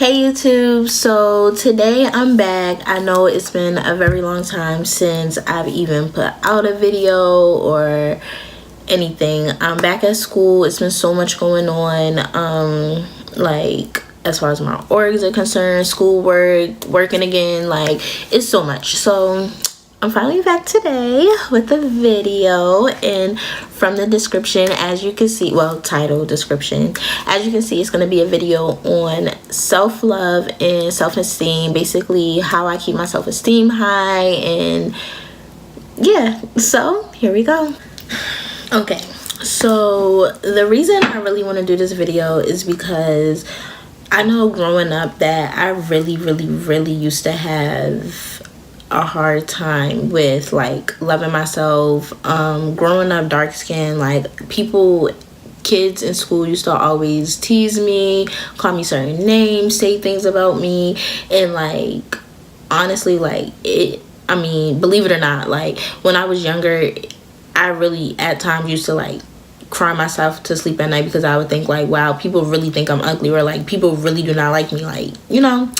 Hey YouTube, so today I'm back. I know it's been a very long time since I've even put out a video or anything. I'm back at school. It's been so much going on, like as far as my orgs are concerned, schoolwork, working again, like it's so much. So I'm finally back today with a video, and from the description, as you can see, well, title description, as you can see, it's going to be a video on self-love and self-esteem, basically how I keep my self-esteem high. And yeah, so here we go. Okay, so the reason I really want to do this video is because I know growing up that I really used to have a hard time with like loving myself. Growing up dark skinned, like kids in school used to always tease me, call me certain names, say things about me, and like honestly, like believe it or not, like when I was younger, I really at times used to like cry myself to sleep at night because I would think like, wow, people really think I'm ugly, or like people really do not like me. Like, you know,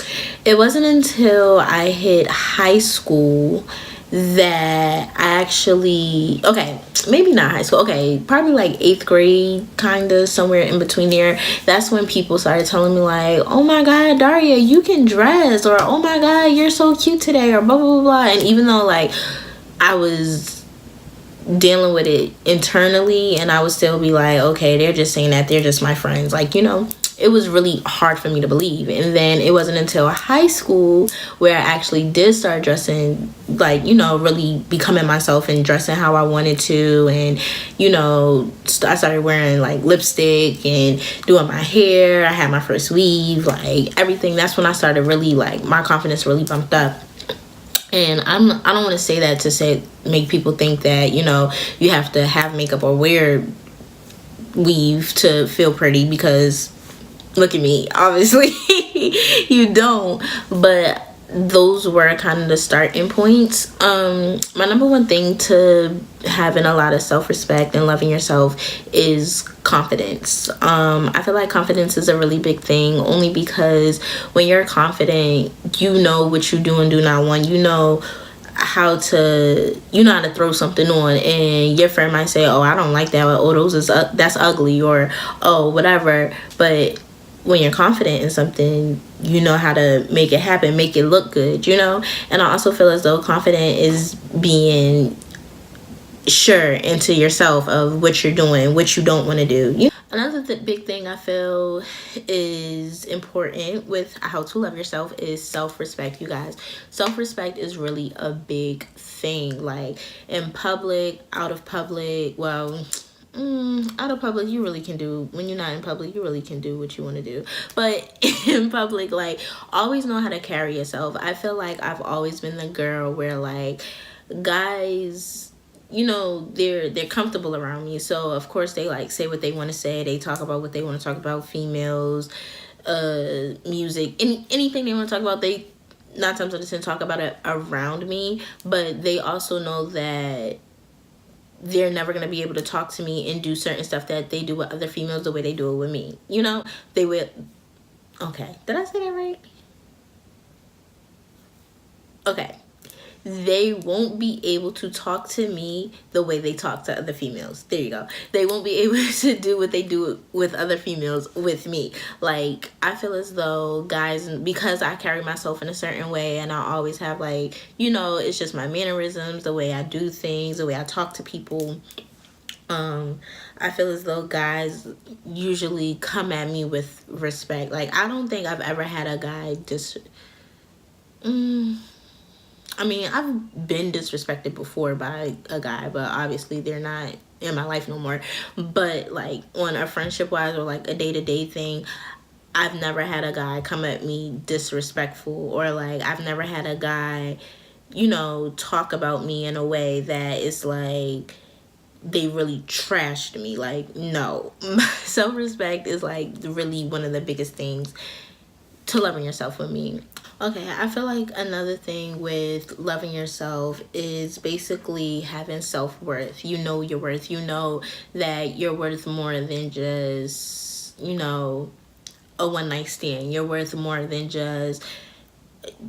it wasn't until I hit high school that I actually, okay, maybe not high school, okay, probably like 8th grade, kind of somewhere in between there. That's when people started telling me like, oh my God, Daria, you can dress, or oh my God, you're so cute today, or blah, blah, blah, blah. And even though like I was dealing with it internally, and I would still be like, okay, they're just saying that, they're just my friends, like, you know, it was really hard for me to believe. And then it wasn't until high school where I actually did start dressing, like, you know, really becoming myself and dressing how I wanted to. And, you know, I started wearing like lipstick and doing my hair. I had my first weave, like everything. That's when I started really, like, my confidence really bumped up. And I don't want to say that to make people think that, you know, you have to have makeup or wear weave to feel pretty, because look at me, obviously you don't. But those were kind of the starting points. My number one thing to having a lot of self-respect and loving yourself is confidence. I feel like confidence is a really big thing, only because when you're confident, you know what you do and do not want. You know how to throw something on, and your friend might say, oh, I don't like that, or oh, that's ugly, or oh, whatever. But when you're confident in something, you know how to make it happen, make it look good, you know? And I also feel as though confident is being sure into yourself of what you're doing, what you don't want to do. Another big thing I feel is important with how to love yourself is self-respect, you guys. Self-respect is really a big thing. Like in public, out of public, well, out of public, you really can do, when you're not in public, you really can do what you want to do. But in public, like, always know how to carry yourself. I feel like I've always been the girl where like guys, you know, they're comfortable around me, so of course they like say what they want to say, they talk about what they want to talk about, females, music, anything they want to talk about, they 9 times out of 10 talk about it around me. But they also know that they're never going to be able to talk to me and do certain stuff that they do with other females the way they do it with me, you know. They will, okay, did I say that right? Okay, they won't be able to talk to me the way they talk to other females. There you go. They won't be able to do what they do with other females with me. Like, I feel as though guys, because I carry myself in a certain way, and I always have like, you know, it's just my mannerisms, the way I do things, the way I talk to people. I feel as though guys usually come at me with respect. Like, I don't think I've ever had a guy I mean, I've been disrespected before by a guy, but obviously they're not in my life no more. But like on a friendship wise or like a day-to-day thing, I've never had a guy come at me disrespectful, or like I've never had a guy, you know, talk about me in a way that is like they really trashed me. Like, no. Self-respect is like really one of the biggest things to loving yourself with me. Okay, I feel like another thing with loving yourself is basically having self-worth. You know your worth. You know that you're worth more than just, you know, a one night stand. You're worth more than just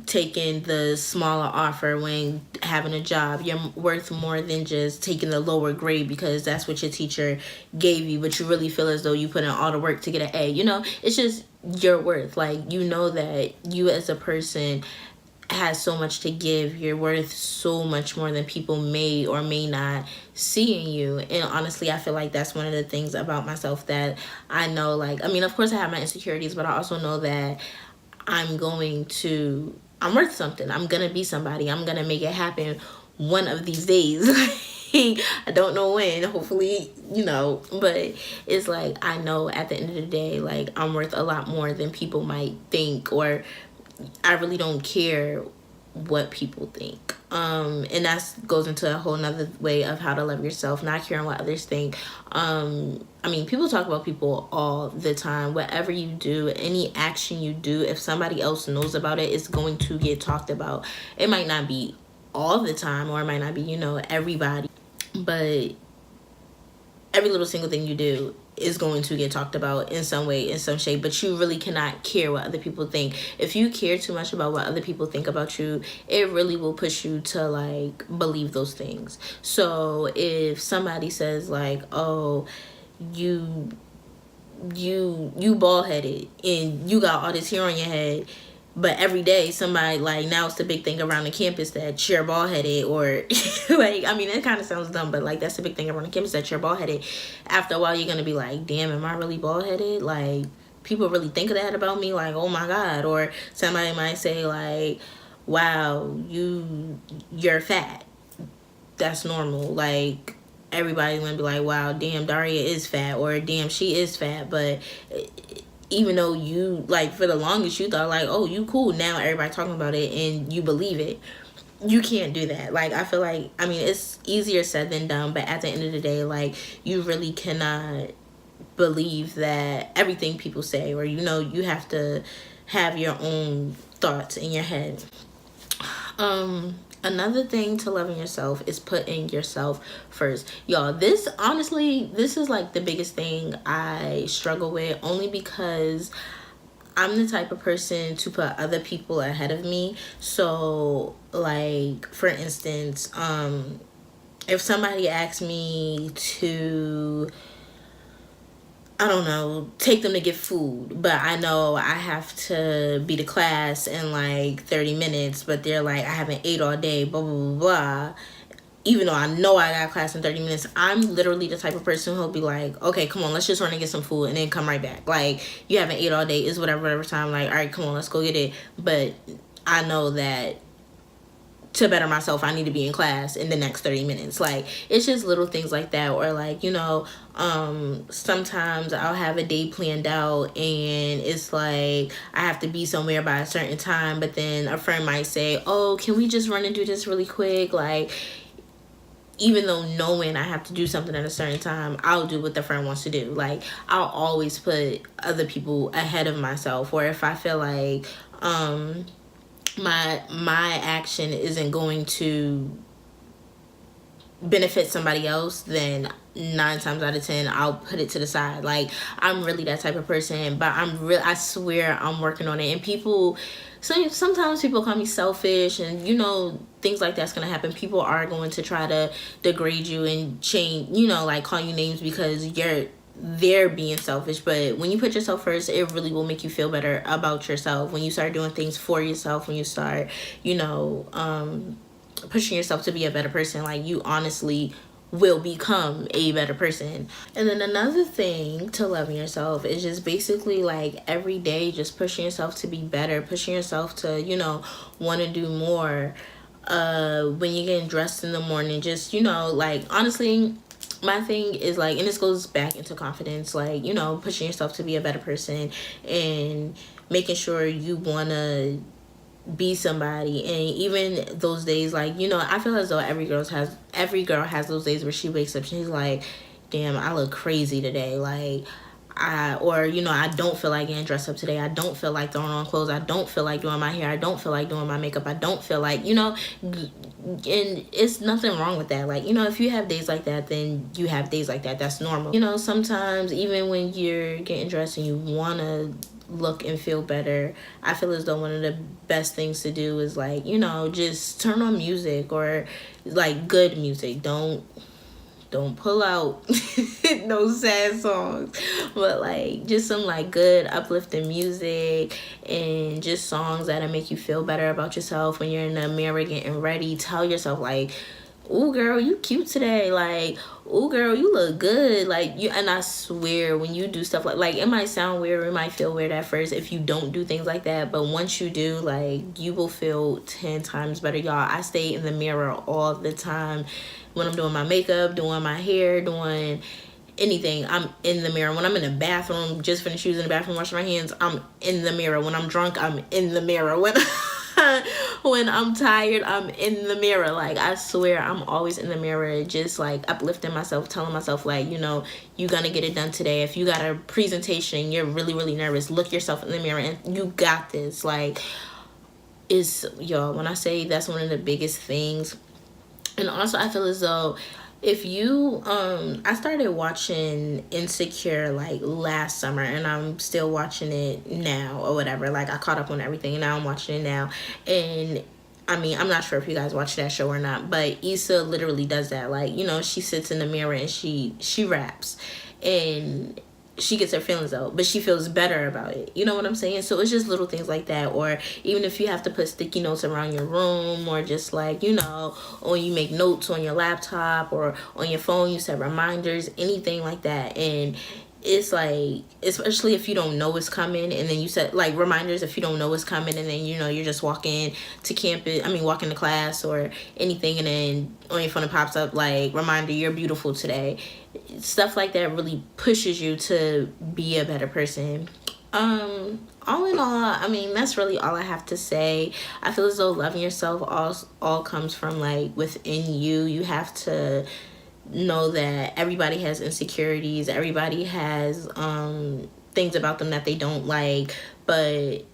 taking the smaller offer when having a job. You're worth more than just taking the lower grade because that's what your teacher gave you, but you really feel as though you put in all the work to get an A. You know, it's just your worth. Like, you know that you as a person has so much to give. You're worth so much more than people may or may not see in you. And honestly, I feel like that's one of the things about myself that I know. Like, I mean, of course I have my insecurities, but I also know that I'm worth something. I'm gonna be somebody. I'm gonna make it happen one of these days. I don't know when, hopefully, you know, but it's like, I know at the end of the day, like, I'm worth a lot more than people might think, or I really don't care what people think. And that goes into a whole nother way of how to love yourself, not caring what others think. I mean, people talk about people all the time. Whatever you do, any action you do, if somebody else knows about it, it's going to get talked about. It might not be all the time, or it might not be, you know, everybody, but every little single thing you do is going to get talked about in some way, in some shape. But you really cannot care what other people think. If you care too much about what other people think about you, it really will push you to, like, believe those things. So if somebody says, like, oh, you bald headed and you got all this hair on your head, but every day somebody, like, now it's the big thing around the campus that you're bald headed, or like, I mean, it kind of sounds dumb, but like, that's the big thing around the campus that you're bald headed. After a while, you're gonna be like, damn, am I really bald headed? Like, people really think of that about me? Like, oh my god. Or somebody might say, like, wow, you're fat. That's normal. Like, everybody's gonna be like, wow, damn, Daria is fat, or damn, she is fat. But even though you, like, for the longest you thought, like, oh, you cool, now everybody talking about it and you believe it. You can't do that. Like, I feel like, I mean, it's easier said than done, but at the end of the day, like, you really cannot believe that everything people say, or, you know, you have to have your own thoughts in your head. Another thing to loving yourself is putting yourself first. Y'all, this, honestly, this is like the biggest thing I struggle with, only because I'm the type of person to put other people ahead of me. So, like, for instance, if somebody asks me to, I don't know, take them to get food, but I know I have to be to class in like 30 minutes, but they're like, I haven't ate all day, blah, blah, blah, blah. Even though I know I got class in 30 minutes, I'm literally the type of person who'll be like, okay, come on, let's just run and get some food and then come right back. Like, you haven't ate all day, is whatever time. Like, all right, come on, let's go get it. But I know that to better myself, I need to be in class in the next 30 minutes. Like, it's just little things like that. Or, like, you know, sometimes I'll have a day planned out and it's like I have to be somewhere by a certain time, but then a friend might say, oh, can we just run and do this really quick? Like, even though knowing I have to do something at a certain time, I'll do what the friend wants to do. Like, I'll always put other people ahead of myself. Or if I feel like my action isn't going to benefit somebody else, then 9 times out of 10 I'll put it to the side. Like, I'm really that type of person, but I swear I'm working on it. And people, sometimes people call me selfish, and, you know, things like that's gonna happen. People are going to try to degrade you and change, you know, like, call you names because they're being selfish. But when you put yourself first, it really will make you feel better about yourself. When you start doing things for yourself, when you start, you know, pushing yourself to be a better person, like, you honestly will become a better person. And then another thing to loving yourself is just basically, like, every day just pushing yourself to be better, pushing yourself to, you know, want to do more. When you're getting dressed in the morning, just, you know, like, honestly, my thing is, like, and this goes back into confidence, like, you know, pushing yourself to be a better person and making sure you want to be somebody. And even those days, like, you know, I feel as though every girl has those days where she wakes up and she's like, damn, I look crazy today. Like, or, you know, I don't feel like getting dressed up today. I don't feel like throwing on clothes. I don't feel like doing my hair. I don't feel like doing my makeup. I don't feel like, you know, and it's nothing wrong with that. Like, you know, if you have days like that, then you have days like that. That's normal. You know, sometimes even when you're getting dressed and you want to look and feel better, I feel as though one of the best things to do is like, you know, just turn on music, or like good music. Don't pull out no sad songs, but like just some like good uplifting music, and just songs that'll make you feel better about yourself when you're in the mirror getting ready. Tell yourself like, "Ooh, girl, you cute today." Like, "Ooh, girl, you look good." Like, you, and I swear when you do stuff like it might sound weird, it might feel weird at first if you don't do things like that, but once you do, like, you will feel 10 times better. Y'all, I stay in the mirror all the time when I'm doing my makeup, doing my hair, doing anything. I'm in the mirror. When I'm in the bathroom, just finished using the bathroom, washing my hands, I'm in the mirror. When I'm drunk, I'm in the mirror. When I'm tired, I'm in the mirror. Like, I swear, I'm always in the mirror, just like uplifting myself, telling myself like, you know, you're gonna get it done today. If you got a presentation, you're really nervous, look yourself in the mirror and you got this. Like, it's, y'all, when I say that's one of the biggest things. And also, I feel as though if you I started watching Insecure like last summer, and I'm still watching it now or whatever. Like, I caught up on everything and now I'm watching it now. And I mean, I'm not sure if you guys watch that show or not, but Issa literally does that. Like, you know, she sits in the mirror and she raps, and she gets her feelings out, but she feels better about it. You know what I'm saying? So it's just little things like that. Or even if you have to put sticky notes around your room, or just like, you know, or you make notes on your laptop or on your phone, you set reminders, anything like that. And it's like, especially if you don't know it's coming, and then you set like reminders if you don't know it's coming, and then, you know, you're just walking to campus, walking to class or anything, and then on your phone it pops up like, reminder, you're beautiful today. Stuff like that really pushes you to be a better person. All in all, I mean, that's really all I have to say. I feel as though loving yourself all comes from like within you. You have to know that everybody has insecurities, everybody has things about them that they don't like, but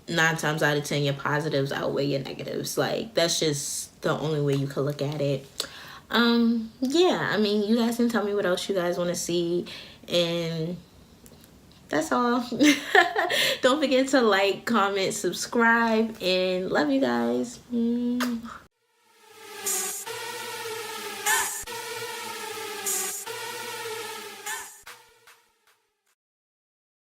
9 times out of 10 your positives outweigh your negatives. Like, that's just the only way you could look at it. Yeah, I mean, you guys can tell me what else you guys want to see, and that's all. Don't forget to like, comment, subscribe, and love you guys.